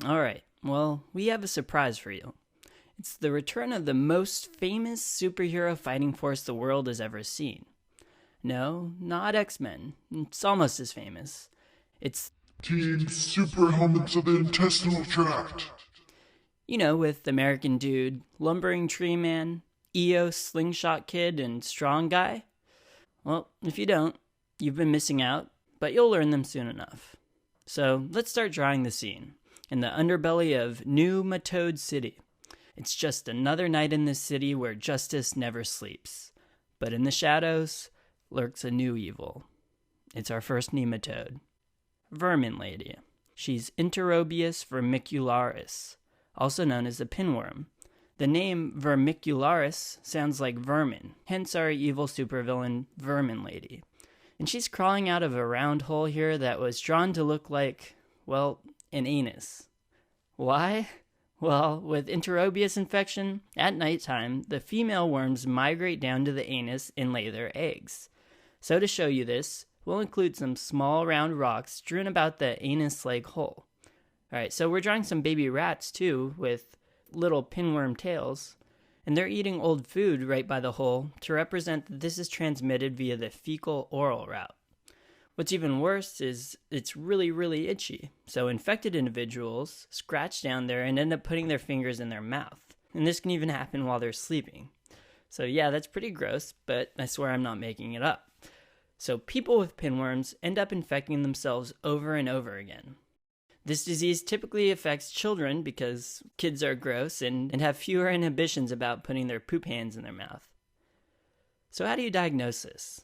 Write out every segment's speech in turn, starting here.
Alright, well, we have a surprise for you. It's the return of the most famous superhero fighting force the world has ever seen. No, not X-Men. It's almost as famous. It's, Team Super Helmets of the Intestinal Tract. with American Dude, Lumbering Tree Man, EO Slingshot Kid, and Strong Guy. Well, if you don't, you've been missing out, but you'll learn them soon enough. So let's start drawing the scene. In the underbelly of New Nematode City. It's just another night in this city where justice never sleeps. But in the shadows lurks a new evil. It's our first nematode. Vermin Lady. She's Enterobius vermicularis, also known as the pinworm. The name vermicularis sounds like vermin, hence our evil supervillain Vermin Lady. And she's crawling out of a round hole here that was drawn to look like, well, an anus. Why? Well, with enterobius infection, at nighttime, the female worms migrate down to the anus and lay their eggs. So to show you this, we'll include some small round rocks strewn about the anus-like hole. Alright, so we're drawing some baby rats too, with little pinworm tails, and they're eating old food right by the hole to represent that this is transmitted via the fecal-oral route. What's even worse is it's really, really itchy. So infected individuals scratch down there and end up putting their fingers in their mouth. And this can even happen while they're sleeping. So yeah, that's pretty gross, but I swear I'm not making it up. So people with pinworms end up infecting themselves over and over again. This disease typically affects children because kids are gross and have fewer inhibitions about putting their poop hands in their mouth. So how do you diagnose this?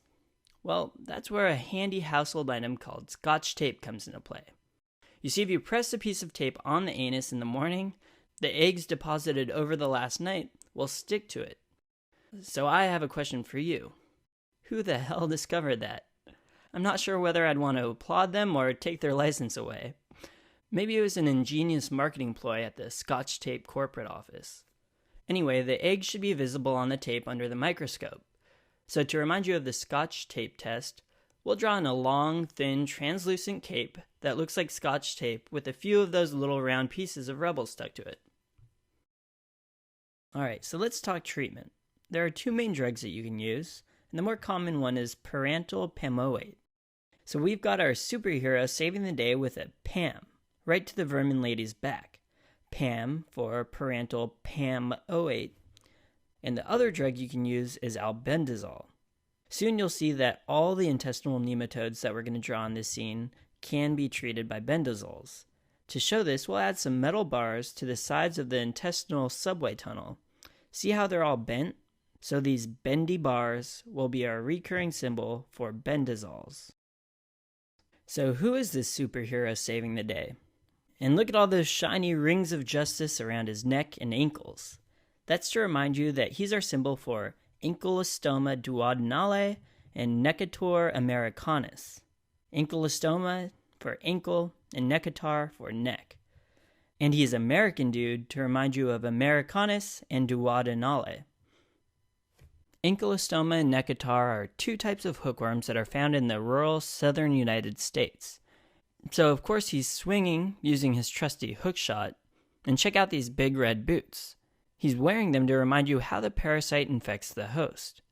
Well, that's where a handy household item called Scotch tape comes into play. You see, if you press a piece of tape on the anus in the morning, the eggs deposited over the last night will stick to it. So I have a question for you. Who the hell discovered that? I'm not sure whether I'd want to applaud them or take their license away. Maybe it was an ingenious marketing ploy at the Scotch tape corporate office. Anyway, the eggs should be visible on the tape under the microscope. So to remind you of the Scotch tape test, we'll draw in a long, thin, translucent cape that looks like Scotch tape with a few of those little round pieces of rubble stuck to it. Alright, so let's talk treatment. There are two main drugs that you can use, and the more common one is parental pamoate. So we've got our superhero saving the day with a PAM, right to the Vermin Lady's back. PAM for parental pamoate. And the other drug you can use is albendazole. Soon you'll see that all the intestinal nematodes that we're going to draw in this scene can be treated by bendazoles. To show this, we'll add some metal bars to the sides of the intestinal subway tunnel. See how they're all bent? So these bendy bars will be our recurring symbol for bendazoles. So who is this superhero saving the day? And look at all those shiny rings of justice around his neck and ankles. That's to remind you that he's our symbol for Ankylostoma duodenale and Necator americanus. Ankylostoma for ankle and Necator for neck. And he's American Dude to remind you of Americanus and duodenale. Ankylostoma and Necator are two types of hookworms that are found in the rural southern United States. So of course he's swinging using his trusty hook shot, and check out these big red boots. He's wearing them to remind you how the parasite infects the host.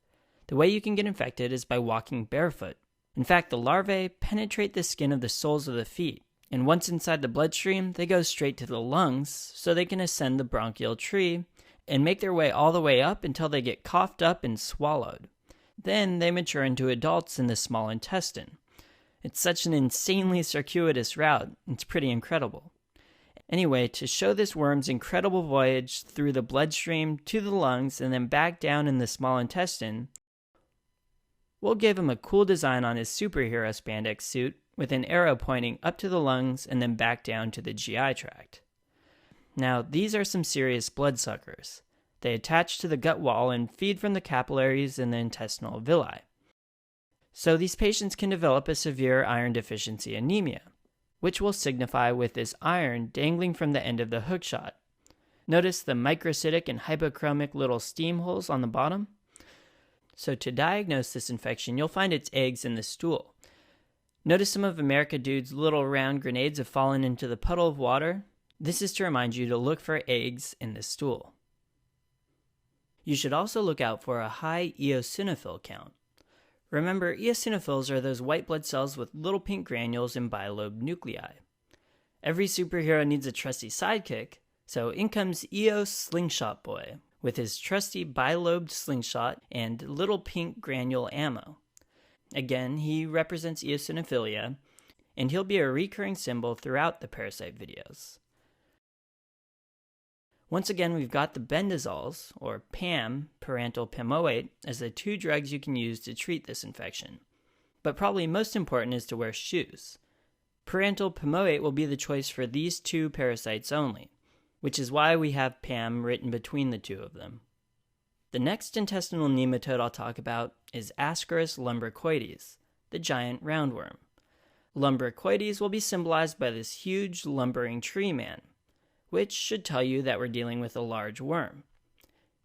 The way you can get infected is by walking barefoot. In fact, the larvae penetrate the skin of the soles of the feet, and once inside the bloodstream, they go straight to the lungs so they can ascend the bronchial tree and make their way all the way up until they get coughed up and swallowed. Then they mature into adults in the small intestine. It's such an insanely circuitous route, it's pretty incredible. Anyway, to show this worm's incredible voyage through the bloodstream to the lungs and then back down in the small intestine, we'll give him a cool design on his superhero spandex suit with an arrow pointing up to the lungs and then back down to the GI tract. Now, these are some serious bloodsuckers. They attach to the gut wall and feed from the capillaries in the intestinal villi. So these patients can develop a severe iron deficiency anemia, which will signify with this iron dangling from the end of the hook shot. Notice the microcytic and hypochromic little steam holes on the bottom? So to diagnose this infection, you'll find its eggs in the stool. Notice some of America Dude's little round grenades have fallen into the puddle of water? This is to remind you to look for eggs in the stool. You should also look out for a high eosinophil count. Remember, eosinophils are those white blood cells with little pink granules and bilobed nuclei. Every superhero needs a trusty sidekick, so in comes Eos Slingshot Boy with his trusty bilobed slingshot and little pink granule ammo. Again, he represents eosinophilia, and he'll be a recurring symbol throughout the parasite videos. Once again, we've got the bendazoles, or PAM, parental pamoate, as the two drugs you can use to treat this infection. But probably most important is to wear shoes. Parental pamoate will be the choice for these two parasites only, which is why we have PAM written between the two of them. The next intestinal nematode I'll talk about is Ascaris lumbricoides, the giant roundworm. Lumbricoides will be symbolized by this huge lumbering tree man, which should tell you that we're dealing with a large worm.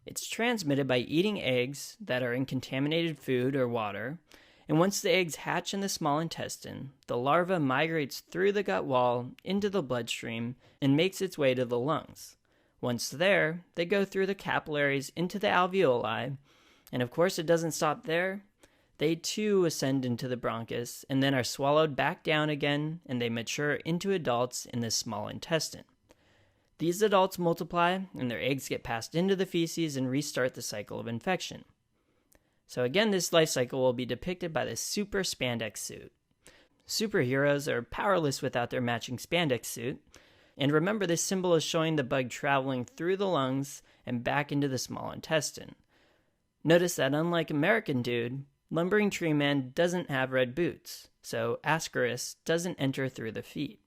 It's transmitted by eating eggs that are in contaminated food or water, and once the eggs hatch in the small intestine, the larva migrates through the gut wall into the bloodstream and makes its way to the lungs. Once there, they go through the capillaries into the alveoli, and of course it doesn't stop there. They too ascend into the bronchus and then are swallowed back down again, and they mature into adults in the small intestine. These adults multiply, and their eggs get passed into the feces and restart the cycle of infection. So again, this life cycle will be depicted by the super spandex suit. Superheroes are powerless without their matching spandex suit, and remember this symbol is showing the bug traveling through the lungs and back into the small intestine. Notice that unlike American Dude, Lumbering Tree Man doesn't have red boots, so Ascaris doesn't enter through the feet.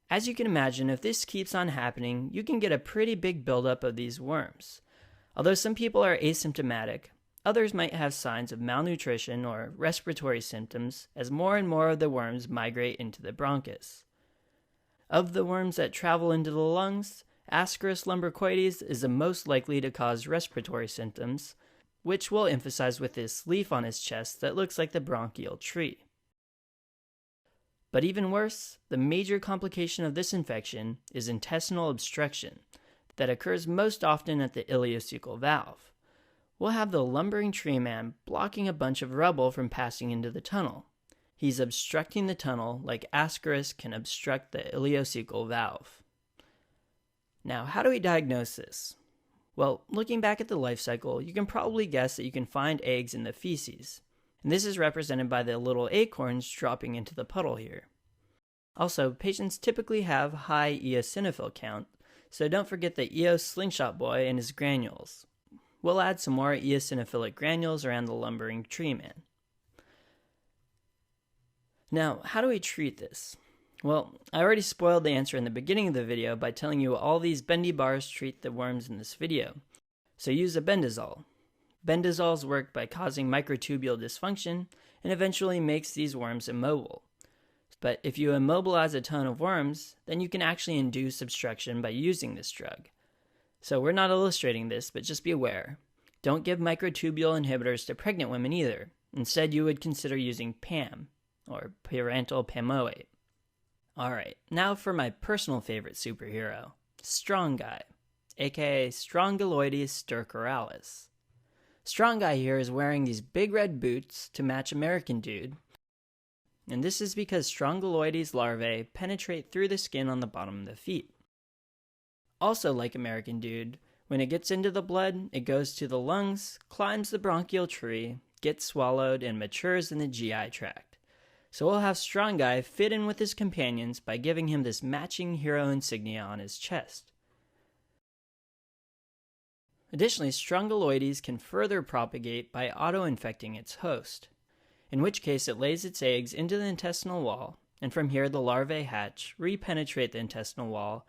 As you can imagine, if this keeps on happening, you can get a pretty big buildup of these worms. Although some people are asymptomatic, others might have signs of malnutrition or respiratory symptoms as more and more of the worms migrate into the bronchus. Of the worms that travel into the lungs, Ascaris lumbricoides is the most likely to cause respiratory symptoms, which we'll emphasize with this leaf on his chest that looks like the bronchial tree. But even worse, the major complication of this infection is intestinal obstruction that occurs most often at the ileocecal valve. We'll have the lumbering tree man blocking a bunch of rubble from passing into the tunnel. He's obstructing the tunnel like Ascaris can obstruct the ileocecal valve. Now, how do we diagnose this? Well, looking back at the life cycle, you can probably guess that you can find eggs in the feces. And this is represented by the little acorns dropping into the puddle here. Also, patients typically have high eosinophil count, so don't forget the Eos Slingshot Boy and his granules. We'll add some more eosinophilic granules around the lumbering tree man. Now, how do we treat this? Well, I already spoiled the answer in the beginning of the video by telling you all these bendy bars treat the worms in this video. So use a bendazole. Bendazoles work by causing microtubule dysfunction and eventually makes these worms immobile. But if you immobilize a ton of worms, then you can actually induce obstruction by using this drug. So we're not illustrating this, but just be aware. Don't give microtubule inhibitors to pregnant women either. Instead, you would consider using PAM, or parental pamoate. Alright, now for my personal favorite superhero, Strong Guy, aka Strongyloides stercoralis. Strong Guy here is wearing these big red boots to match American Dude, and this is because Strongyloides larvae penetrate through the skin on the bottom of the feet. Also like American Dude, when it gets into the blood, it goes to the lungs, climbs the bronchial tree, gets swallowed, and matures in the GI tract. So we'll have Strong Guy fit in with his companions by giving him this matching hero insignia on his chest. Additionally, Strongyloides can further propagate by auto-infecting its host, in which case it lays its eggs into the intestinal wall, and from here the larvae hatch, repenetrate the intestinal wall,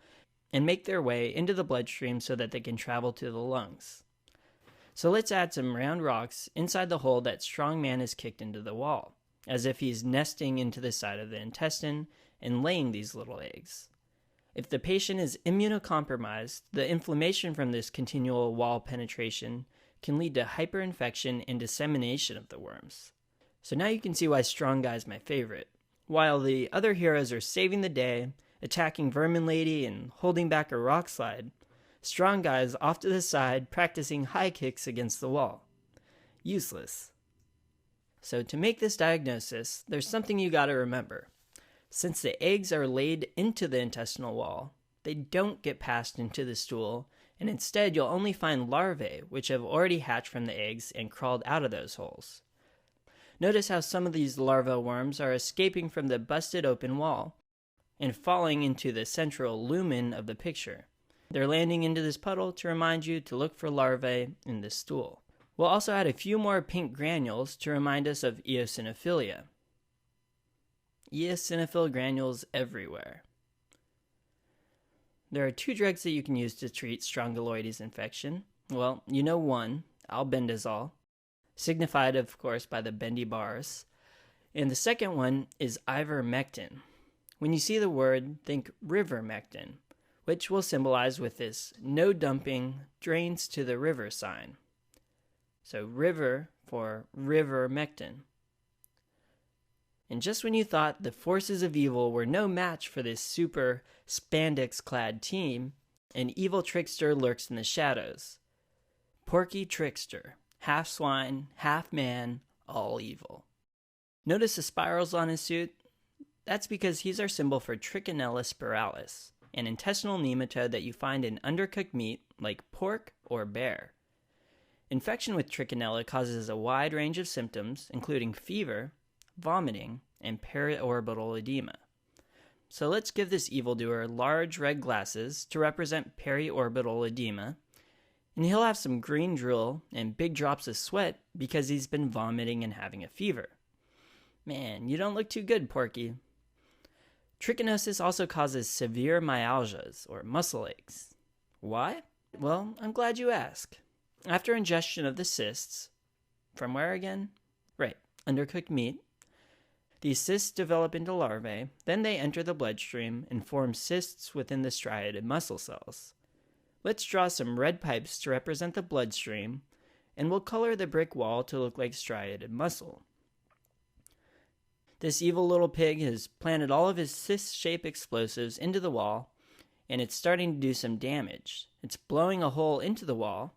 and make their way into the bloodstream so that they can travel to the lungs. So let's add some round rocks inside the hole that Strong Man has kicked into the wall, as if he's nesting into the side of the intestine and laying these little eggs. If the patient is immunocompromised, the inflammation from this continual wall penetration can lead to hyperinfection and dissemination of the worms. So now you can see why Strong Guy is my favorite. While the other heroes are saving the day attacking Vermin Lady and holding back a rock slide. Strong Guy is off to the side practicing high kicks against the wall. Useless. So to make this diagnosis, there's something you gotta remember. Since the eggs are laid into the intestinal wall, they don't get passed into the stool, and instead you'll only find larvae which have already hatched from the eggs and crawled out of those holes. Notice how some of these larval worms are escaping from the busted open wall and falling into the central lumen of the picture. They're landing into this puddle to remind you to look for larvae in the stool. We'll also add a few more pink granules to remind us of eosinophilia. Eosinophil granules everywhere. There are 2 drugs that you can use to treat strongyloides infection. Well, you know one, albendazole, signified of course by the bendy bars. And the second one is ivermectin. When you see the word, think rivermectin, which we'll symbolize with this no dumping drains to the river sign. So river for rivermectin. And just when you thought the forces of evil were no match for this super spandex-clad team, an evil trickster lurks in the shadows. Porky Trickster, half swine, half man, all evil. Notice the spirals on his suit? That's because he's our symbol for Trichinella spiralis, an intestinal nematode that you find in undercooked meat like pork or bear. Infection with Trichinella causes a wide range of symptoms, including fever, vomiting, and periorbital edema. So let's give this evildoer large red glasses to represent periorbital edema, and he'll have some green drool and big drops of sweat because he's been vomiting and having a fever. Man, you don't look too good, Porky. Trichinosis also causes severe myalgias, or muscle aches. Why? Well, I'm glad you asked. After ingestion of the cysts, from where again? Right, undercooked meat. These cysts develop into larvae, then they enter the bloodstream and form cysts within the striated muscle cells. Let's draw some red pipes to represent the bloodstream, and we'll color the brick wall to look like striated muscle. This evil little pig has planted all of his cyst-shaped explosives into the wall, and it's starting to do some damage. It's blowing a hole into the wall,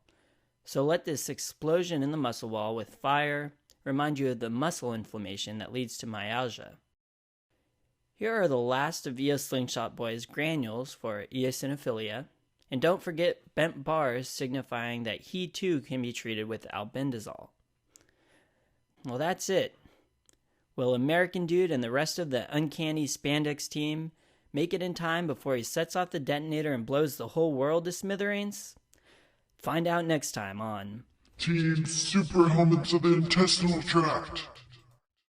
so let this explosion in the muscle wall with fire remind you of the muscle inflammation that leads to myalgia. Here are the last of Eos Slingshot Boy's granules for eosinophilia, and don't forget bent bars signifying that he too can be treated with albendazole. Well, that's it. Will American Dude and the rest of the uncanny spandex team make it in time before he sets off the detonator and blows the whole world to smithereens? Find out next time on Team Super Helmets of the Intestinal Tract.